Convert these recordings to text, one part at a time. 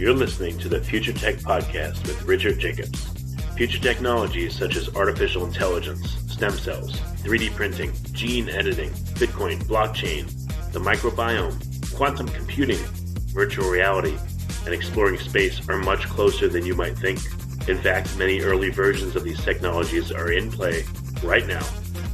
You're listening to the Future Tech Podcast with Richard Jacobs. Future technologies such as artificial intelligence, stem cells, 3D printing, gene editing, Bitcoin, blockchain, the microbiome, quantum computing, virtual reality, and exploring space are much closer than you might think. In fact, many early versions of these technologies are in play right now,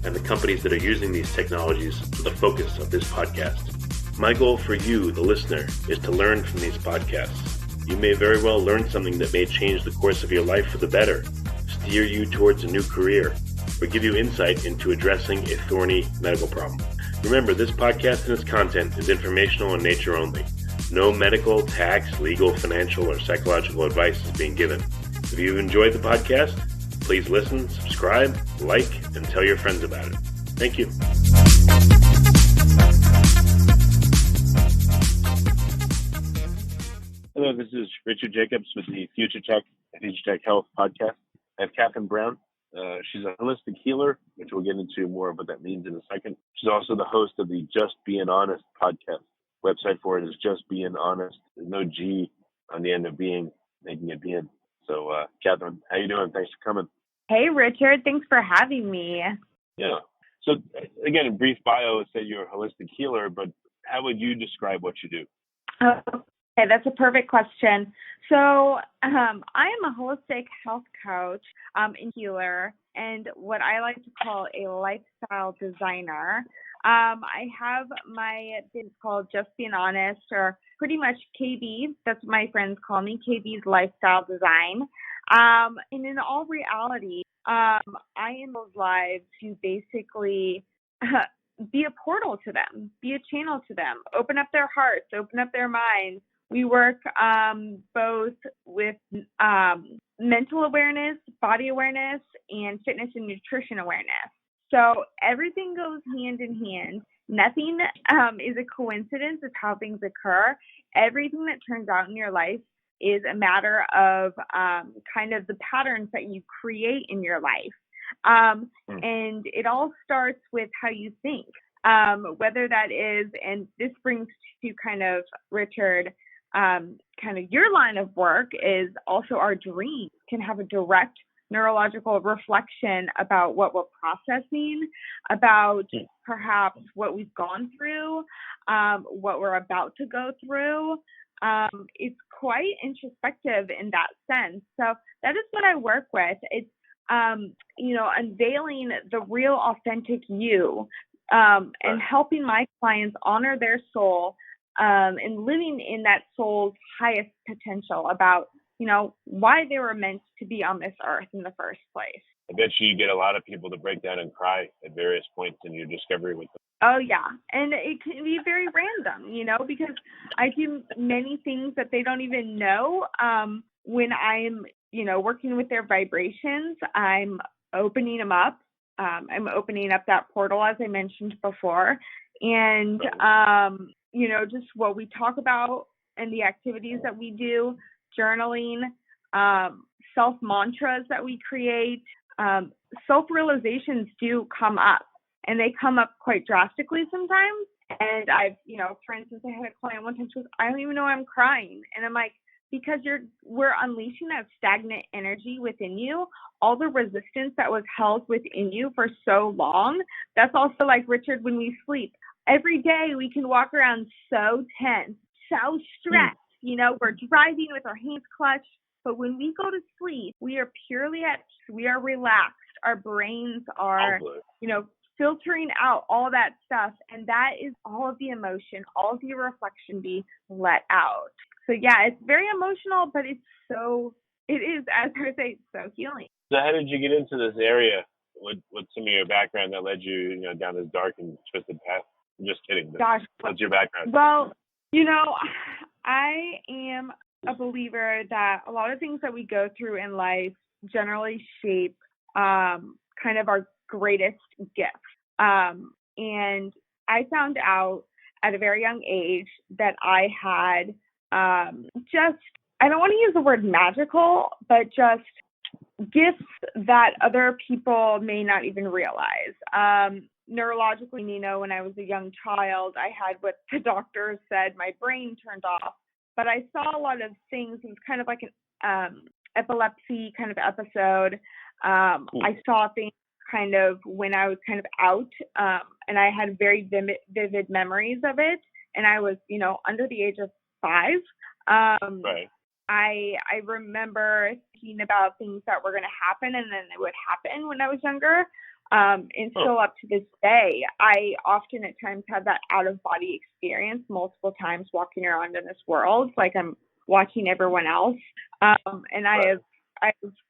and the companies that are using these technologies are the focus of this podcast. My goal for you, the listener, is to learn from these podcasts. You may very well learn something that may change the course of your life for the better, steer you towards a new career, or give you insight into addressing a thorny medical problem. Remember, this podcast and its content is informational in nature only. No medical, tax, legal, financial, or psychological advice is being given. If you've enjoyed the podcast, please listen, subscribe, like, and tell your friends about it. Thank you. Hello, this is Richard Jacobs with the Future Tech Health podcast. I have Katherine Brown. She's a holistic healer, which we'll get into more of what that means in a second. She's also the host of the Just Being Honest podcast. Website for it is Just Being Honest. There's no G on the end of being, making it being. So, Katherine, how you doing? Thanks for coming. Hey, Richard. Thanks for having me. Yeah. So, again, in brief bio, it said you're a holistic healer, but how would you describe what you do? Okay, that's a perfect question. So I am a holistic health coach and healer, and what I like to call a lifestyle designer. I have my business called Just Being Honest, or pretty much KB. That's what my friends call me, KB's Lifestyle Design. And in all reality, I am those lives to basically be a portal to them, be a channel to them, open up their hearts, open up their minds. We work both with mental awareness, body awareness, and fitness and nutrition awareness. So everything goes hand in hand. Nothing is a coincidence of how things occur. Everything that turns out in your life is a matter of kind of the patterns that you create in your life. And it all starts with how you think, whether that is, and this brings to kind of, Richard, kind of your line of work is also our dreams can have a direct neurological reflection about what we're processing, about perhaps what we've gone through, what we're about to go through. It's quite introspective in that sense. So that is what I work with. It's, unveiling the real authentic you, and helping my clients honor their soul, and living in that soul's highest potential about, why they were meant to be on this earth in the first place. I bet you get a lot of people to break down and cry at various points in your discovery with them. Oh, yeah. And it can be very random, because I do many things that they don't even know. When I'm, working with their vibrations, I'm opening them up. I'm opening up that portal, as I mentioned before. And, just what we talk about and the activities that we do, journaling, self-mantras that we create, self-realizations do come up, and they come up quite drastically sometimes. And I've, for instance, I had a client one time, she goes, I don't even know why I'm crying. And I'm like, because we're unleashing that stagnant energy within you, all the resistance that was held within you for so long. That's also like, Richard, when we sleep, every day we can walk around so tense, so stressed. We're driving with our hands clutched, but when we go to sleep, we are purely at peace. We are relaxed. Our brains are, filtering out all that stuff. And that is all of the emotion, all of the reflection be let out. So yeah, it's very emotional, but it is, as I say, so healing. So how did you get into this area? What's some of your background that led you, down this dark and twisted path? I'm just kidding. Gosh. What's your background? Well, I am a believer that a lot of things that we go through in life generally shape kind of our greatest gifts. And I found out at a very young age that I had I don't want to use the word magical, but just gifts that other people may not even realize. Neurologically, when I was a young child, I had what the doctors said my brain turned off but I saw a lot of things. It was kind of like an epilepsy kind of episode. I saw things kind of when I was kind of out, and I had very vivid memories of it. And I was, under the age of 5. Right. I remember thinking about things that were going to happen, and then they would happen when I was younger. And still up to this day, I often at times have that out of body experience multiple times walking around in this world, like I'm watching everyone else. And I have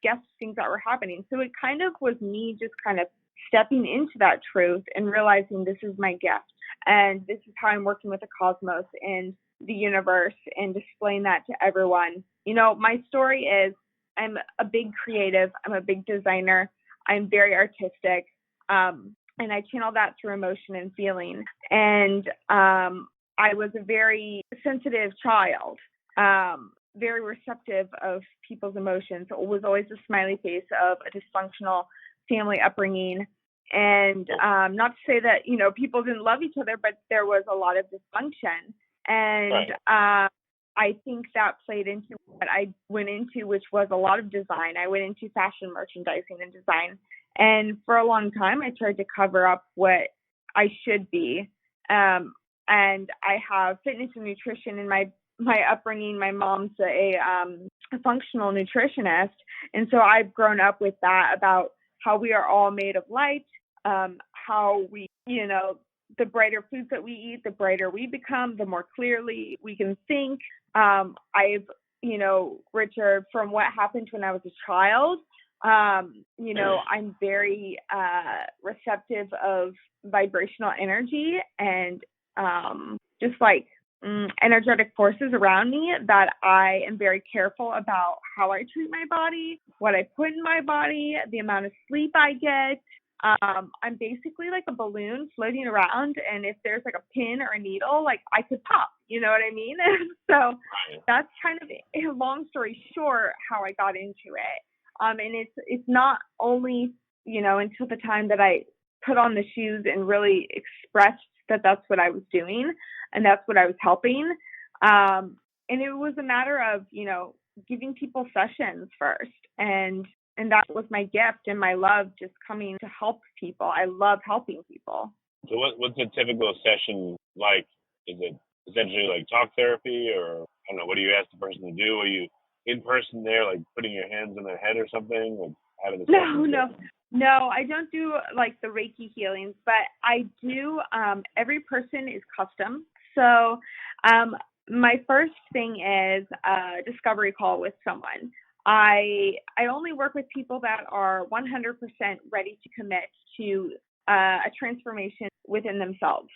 guessed things that were happening. So it kind of was me just kind of stepping into that truth and realizing this is my gift. And this is how I'm working with the cosmos and the universe and displaying that to everyone. My story is I'm a big creative. I'm a big designer. I'm very artistic. And I channel that through emotion and feeling. And I was a very sensitive child, very receptive of people's emotions. It was always a smiley face of a dysfunctional family upbringing. And not to say that, people didn't love each other, but there was a lot of dysfunction. And I think that played into what I went into, which was a lot of design. I went into fashion merchandising and design. And for a long time, I tried to cover up what I should be. And I have fitness and nutrition in my upbringing. My mom's a functional nutritionist. And so I've grown up with that about how we are all made of light, how we, the brighter foods that we eat, the brighter we become, the more clearly we can think. I've, Richard, from what happened when I was a child, I'm very receptive of vibrational energy and just like energetic forces around me, that I am very careful about how I treat my body, what I put in my body, the amount of sleep I get. I'm basically like a balloon floating around, and if there's like a pin or a needle, like I could pop, you know what I mean? So that's kind of a long story short how I got into it. And it's not only, until the time that I put on the shoes and really expressed that that's what I was doing and that's what I was helping. And it was a matter of, giving people sessions first. And that was my gift and my love, just coming to help people. I love helping people. So what's a typical session like? Is it essentially like talk therapy, or I don't know, what do you ask the person to do? Are you in person there, like putting your hands on their head or something? Like having a No, I don't do like the Reiki healings, but I do, every person is custom. So my first thing is a discovery call with someone. I only work with people that are 100% ready to commit to a transformation within themselves.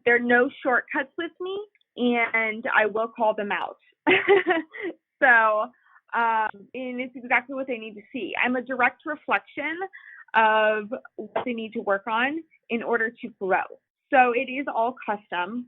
There are no shortcuts with me, and I will call them out. So, and it's exactly what they need to see. I'm a direct reflection of what they need to work on in order to grow. So it is all custom.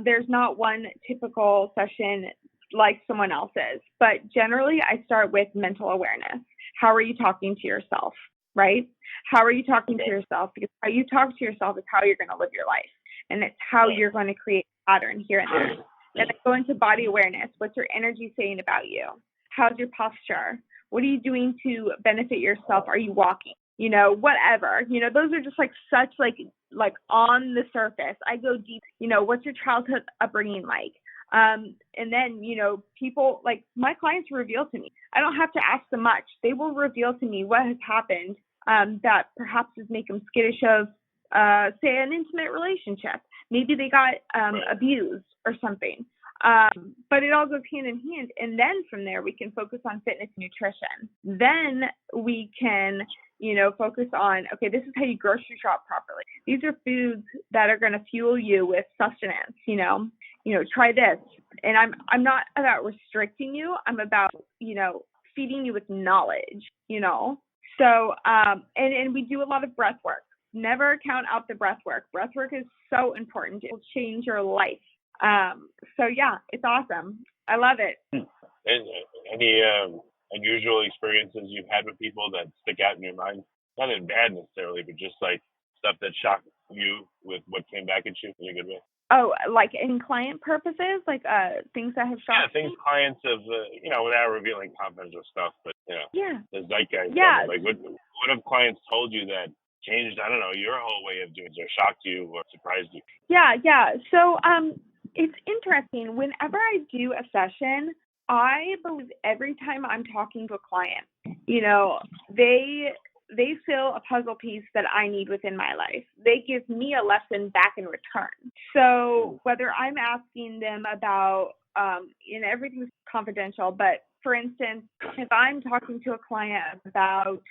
There's not one typical session like someone else's, but generally I start with mental awareness. How are you talking to yourself, right? How are you talking to yourself? Because how you talk to yourself is how you're going to live your life. And it's how you're going to create a pattern here and there. Then I go into body awareness. What's your energy saying about you? How's your posture? What are you doing to benefit yourself? Are you walking? Whatever. Those are just like such like on the surface. I go deep. What's your childhood upbringing like? And then, people like my clients reveal to me. I don't have to ask them much. They will reveal to me what has happened that perhaps is make them skittish of, say, an intimate relationship. Maybe they got abused or something. But it all goes hand in hand. And then from there, we can focus on fitness and nutrition. Then we can, focus on, okay, this is how you grocery shop properly. These are foods that are going to fuel you with sustenance, try this. And I'm not about restricting you. I'm about, feeding you with knowledge, So, and we do a lot of breath work. Never count out the breath work. Breath work is so important. It will change your life. So yeah, it's awesome. I love it. And any unusual experiences you've had with people that stick out in your mind? Not in bad necessarily, but just like stuff that you with what came back at you in a good way? Oh, like in client purposes, like things that have Yeah, shocked things me? clients have, without revealing confidential stuff, but, Yeah. the zeitgeist of Yeah. it. Like, what have clients told you that changed, I don't know, your whole way of doing it, or shocked you or surprised you? Yeah. So it's interesting. Whenever I do a session, I believe every time I'm talking to a client, they fill a puzzle piece that I need within my life. They give me a lesson back in return. So whether I'm asking them about, everything's confidential, but for instance, if I'm talking to a client about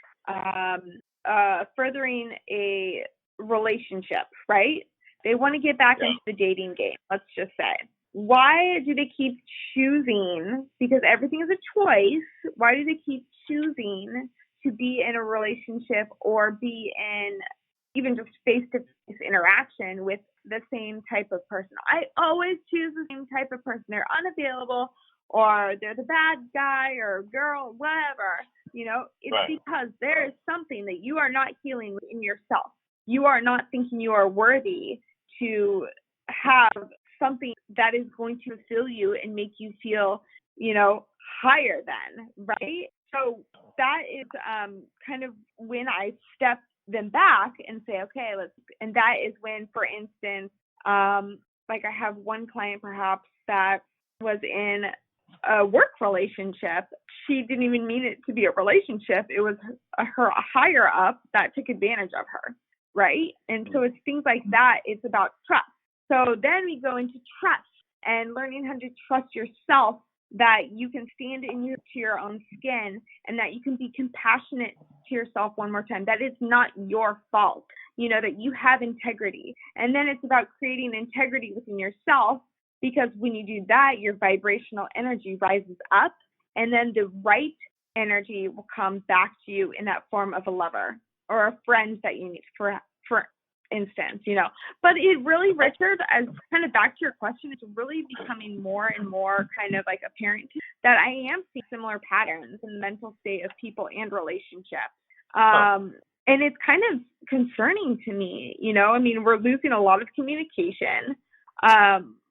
furthering a relationship, right? They want to get back into the dating game, let's just say. Why do they keep choosing, because everything is a choice, why do they keep choosing to be in a relationship or be in even just face-to-face interaction with the same type of person? I always choose the same type of person. They're unavailable, or they're the bad guy or girl, whatever. It's because there is something that you are not healing within yourself. You are not thinking you are worthy to have something that is going to fulfill you and make you feel, higher than, right? So that is kind of when I step them back and say, okay, and that is when, for instance, like I have one client perhaps that was in a work relationship. She didn't even mean it to be a relationship. It was her higher up that took advantage of her, right? And so it's things like that. It's about trust. So then we go into trust and learning how to trust yourself, that you can stand to your own skin, and that you can be compassionate to yourself one more time, that it's not your fault, that you have integrity. And then it's about creating integrity within yourself, because when you do that, your vibrational energy rises up, and then the right energy will come back to you in that form of a lover or a friend that you need, for instance, But it really, Richard, as kind of back to your question, it's really becoming more and more kind of like apparent that I am seeing similar patterns in the mental state of people and relationships. And it's kind of concerning to me, we're losing a lot of communication.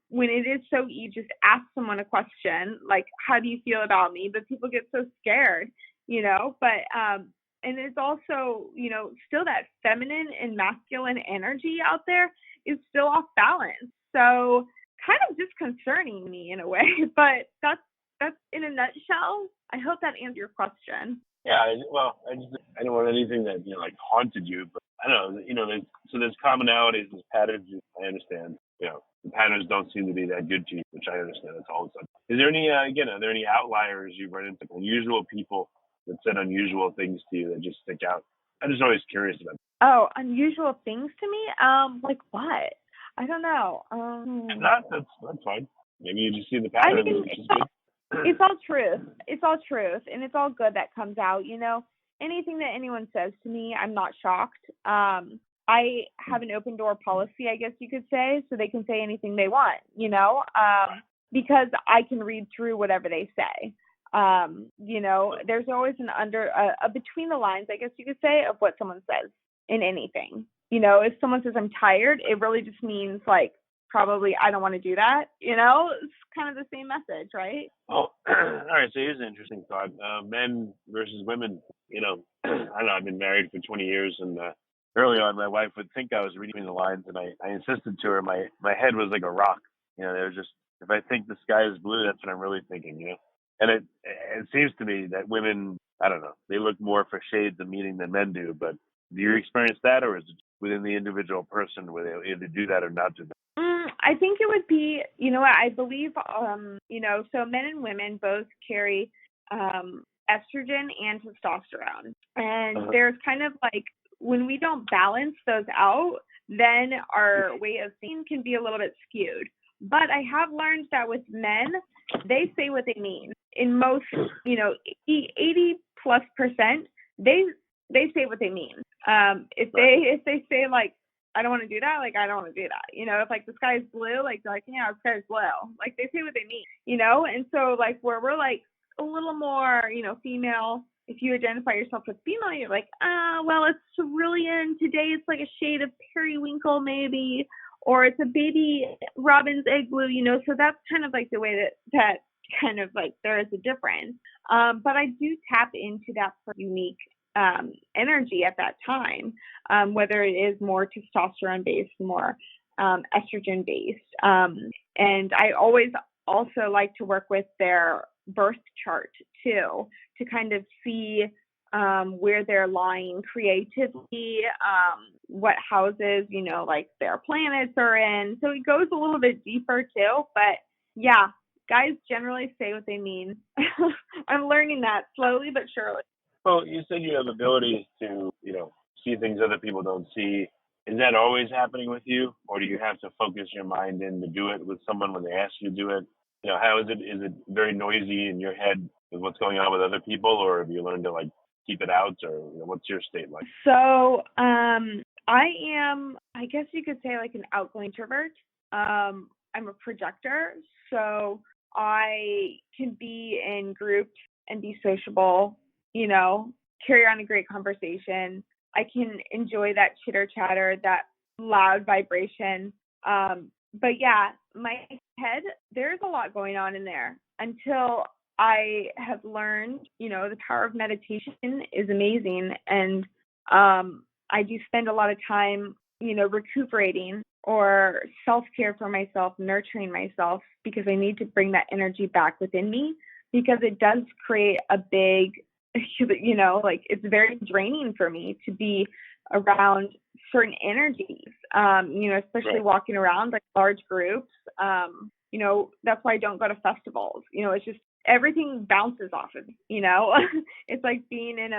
When it is so easy to just ask someone a question, like, how do you feel about me? But people get so scared, but, and it's also, still that feminine and masculine energy out there is still off balance. So kind of disconcerting me in a way, but that's in a nutshell. I hope that answers your question. Yeah, I don't want anything that, haunted you, but I don't know, there's commonalities, there's patterns, I understand. The patterns don't seem to be that good to you, which I understand. That's all it's like. Is there any, are there any outliers you've run into, unusual people that said unusual things to you that just stick out? I'm just always curious about it. Oh, unusual things to me? Like what? I don't know. If not, that's fine. Maybe you just see the patterns, which is good. It's all truth. It's all truth, and it's all good that comes out. Anything that anyone says to me, I'm not shocked. I have an open door policy, I guess you could say, so they can say anything they want, because I can read through whatever they say. There's always a between the lines, I guess you could say, of what someone says in anything. If someone says I'm tired, it really just means like, probably I don't want to do that. It's kind of the same message, right? Oh, all right. So here's an interesting thought. Men versus women. I don't know. I've been married for 20 years, and early on, my wife would think I was reading the lines, and I insisted to her. My head was like a rock. There was just, if I think the sky is blue, that's what I'm really thinking. And it seems to me that women, I don't know, they look more for shades of meaning than men do. But do you experience that, or is it within the individual person where they either do that or not do that? I think it would be, I believe, so men and women both carry estrogen and testosterone. And there's kind of like, when we don't balance those out, then our way of seeing can be a little bit skewed. But I have learned that with men, they say what they mean. In most, 80+%, they say what they mean. If they say like, I don't want to do that, like, I don't want to do that. If like the sky is blue, like, they're like, yeah, the sky is blue. Like, they say what they mean, And so like where we're like a little more, female if you identify yourself as female, you're like, well, it's cerulean. Today it's like a shade of periwinkle maybe, or it's a baby robin's egg blue, so that's kind of like the way that kind of like there is a difference. But I do tap into that unique energy at that time, whether it is more testosterone based, more estrogen based. And I always also like to work with their birth chart too, to kind of see where they're lying creatively, what houses, like their planets are in. So it goes a little bit deeper too. But yeah, guys generally say what they mean. I'm learning that slowly but surely. Well, you said you have abilities to, see things other people don't see. Is that always happening with you, or do you have to focus your mind in to do it with someone when they ask you to do it? How is it? Is it very noisy in your head with what's going on with other people, or have you learned to keep it out, or what's your state like? So I am, I guess you could say, like an outgoing introvert. I'm a projector, so I can be in groups and be sociable, carry on a great conversation. I can enjoy that chitter chatter, that loud vibration. But yeah, my head, there's a lot going on in there until I have learned, the power of meditation is amazing. And I do spend a lot of time, recuperating or self-care for myself, nurturing myself, because I need to bring that energy back within me, because it does create a big, it's very draining for me to be around certain energies, especially walking around like large groups. That's why I don't go to festivals. It's just everything bounces off of me, It's like being in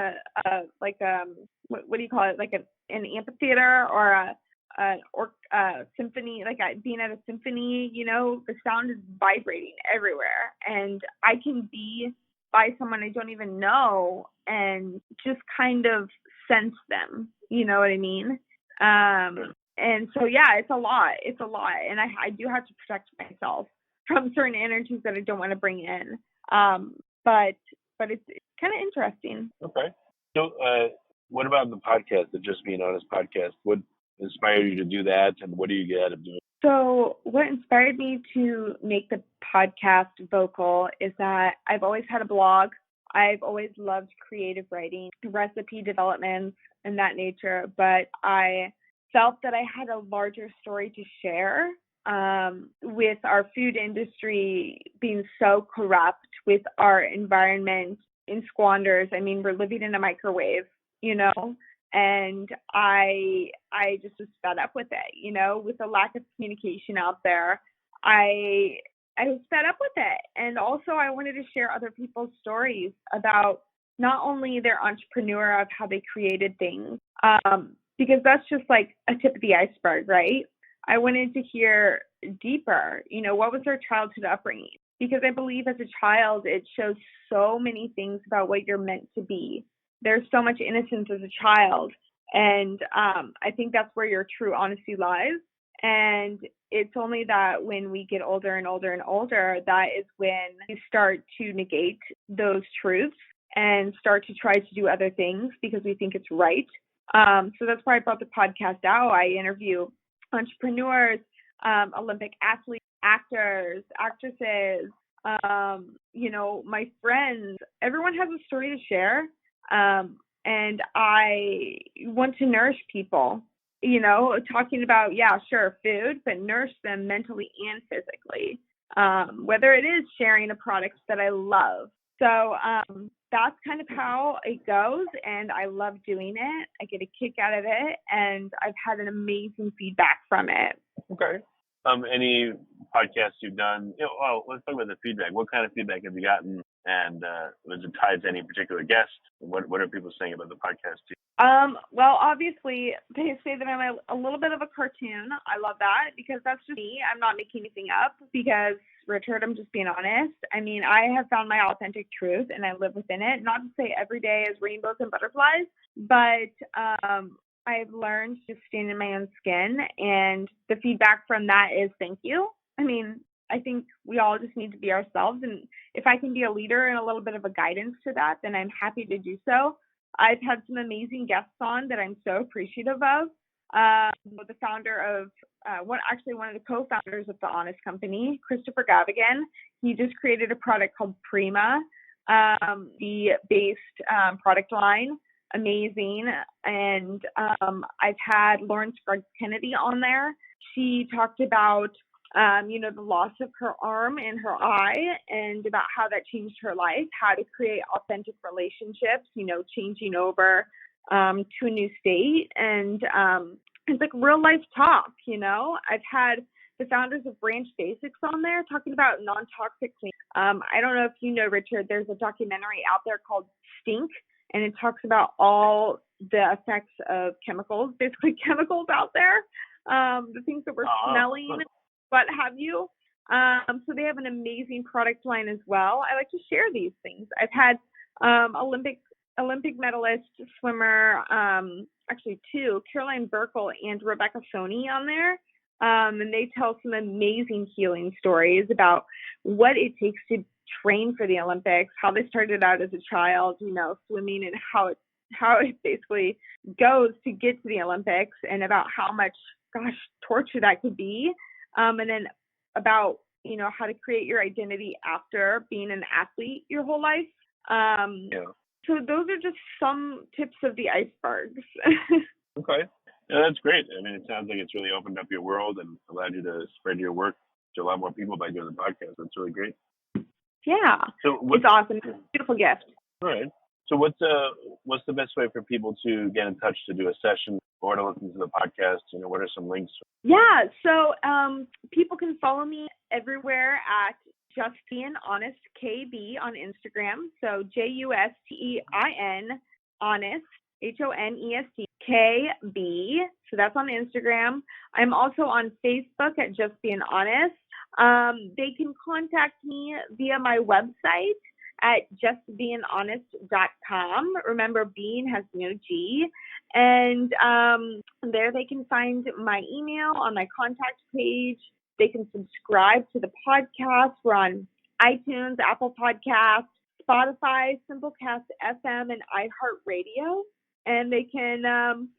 what do you call it? Like an amphitheater or a symphony, being at a symphony, the sound is vibrating everywhere, and I can be by someone I don't even know and just kind of sense them, you know what I mean? And so, yeah, it's a lot, and I do have to protect myself from certain energies that I don't want to bring in. But it's kind of interesting. Okay. So, what about the podcast, the Just Being Honest podcast? What inspired you to do that, and what do you get out of doing it? So what inspired me to make the podcast vocal is that I've always had a blog. I've always loved creative writing, recipe development, and that nature, but I felt that I had a larger story to share. With our food industry being so corrupt, with our environment in squanders. I mean, we're living in a microwave, and I just was fed up with it, with the lack of communication out there. I was fed up with it. And also I wanted to share other people's stories about not only their entrepreneur of how they created things, because that's just like a tip of the iceberg, right? I wanted to hear deeper, what was their childhood upbringing? Because I believe as a child, it shows so many things about what you're meant to be. There's so much innocence as a child. And I think that's where your true honesty lies. And it's only that when we get older and older and older, that is when you start to negate those truths and start to try to do other things because we think it's right. So that's why I brought the podcast out. I interview entrepreneurs, Olympic athletes, actors, actresses, my friends. Everyone has a story to share. And I want to nourish people, talking about, food, but nourish them mentally and physically, whether it is sharing the products that I love. So that's kind of how it goes, and I love doing it. I get a kick out of it, and I've had an amazing feedback from it. Okay. Any podcasts you've done? Let's talk about the feedback. What kind of feedback have you gotten? And was it tied to any particular guest? What are people saying about the podcast to you? Well, obviously, they say that I'm a little bit of a cartoon. I love that because that's just me. I'm not making anything up because, Richard, I'm just being honest. I mean, I have found my authentic truth and I live within it. Not to say every day is rainbows and butterflies, but I've learned to stand in my own skin, and the feedback from that is thank you. I mean, I think we all just need to be ourselves. And if I can be a leader and a little bit of a guidance to that, then I'm happy to do so. I've had some amazing guests on that I'm so appreciative of. The founder of, one of the co-founders of the Honest Company, Christopher Gavigan, he just created a product called Prima, the based product line. Amazing. And I've had Lauren Scruggs Kennedy on there. She talked about, the loss of her arm and her eye and about how that changed her life, how to create authentic relationships, changing over to a new state. And it's like real life talk, I've had the founders of Branch Basics on there talking about non-toxic clean. I don't know if you know, Richard, there's a documentary out there called Stink, and it talks about all the effects of chemicals, basically chemicals out there, the things that we're smelling, what have you. So they have an amazing product line as well. I like to share these things. I've had Olympic medalist swimmer, actually two, Caroline Burkle and Rebecca Soni on there. And they tell some amazing healing stories about what it takes to train for the Olympics, how they started out as a child, swimming, and how it basically goes to get to the Olympics, and about how much, torture that could be. And then about, how to create your identity after being an athlete your whole life. So those are just some tips of the icebergs. Okay. Yeah, that's great. I mean, it sounds like it's really opened up your world and allowed you to spread your work to a lot more people by doing the podcast. That's really great. Yeah. So it's awesome. It's a beautiful gift. All right. So what's the best way for people to get in touch to do a session or to listen to the podcast? What are some links? Yeah. So people can follow me everywhere at Just Being Honest KB on Instagram. So JUSTEIN Honest HONEST KB. So that's on Instagram. I'm also on Facebook at Just Being Honest. They can contact me via my website at justbeinghonest.com. Remember, being has no G. And there they can find my email on my contact page. They can subscribe to the podcast. We're on iTunes, Apple Podcasts, Spotify, Simplecast FM, and iHeartRadio. And they can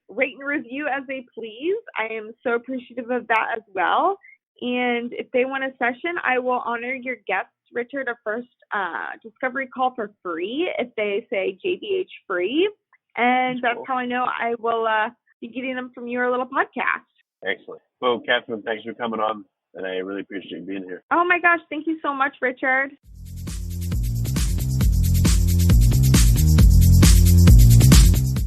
rate and review as they please. I am so appreciative of that as well. And if they want a session, I will honor your guests, Richard, a first discovery call for free if they say JBH free. And that's how I know I will be getting them from your little podcast. Excellent. Well, Katherine, thanks for coming on, and I really appreciate you being here. Oh, my gosh. Thank you so much, Richard.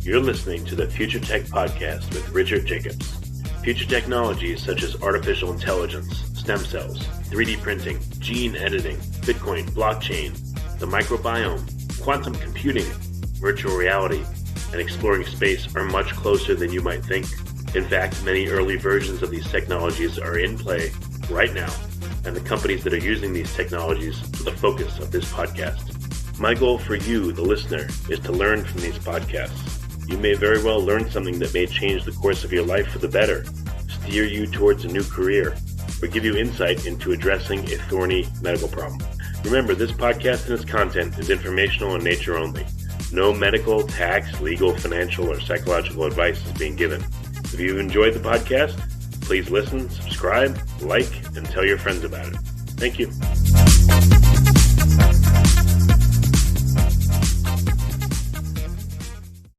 You're listening to the Future Tech Podcast with Richard Jacobs. Future technologies such as artificial intelligence, stem cells, 3D printing, gene editing, Bitcoin, blockchain, the microbiome, quantum computing, virtual reality, and exploring space are much closer than you might think. In fact, many early versions of these technologies are in play right now, and the companies that are using these technologies are the focus of this podcast. My goal for you, the listener, is to learn from these podcasts. You may very well learn something that may change the course of your life for the better, steer you towards a new career, or give you insight into addressing a thorny medical problem. Remember, this podcast and its content is informational in nature only. No medical, tax, legal, financial, or psychological advice is being given. If you've enjoyed the podcast, please listen, subscribe, like, and tell your friends about it. Thank you.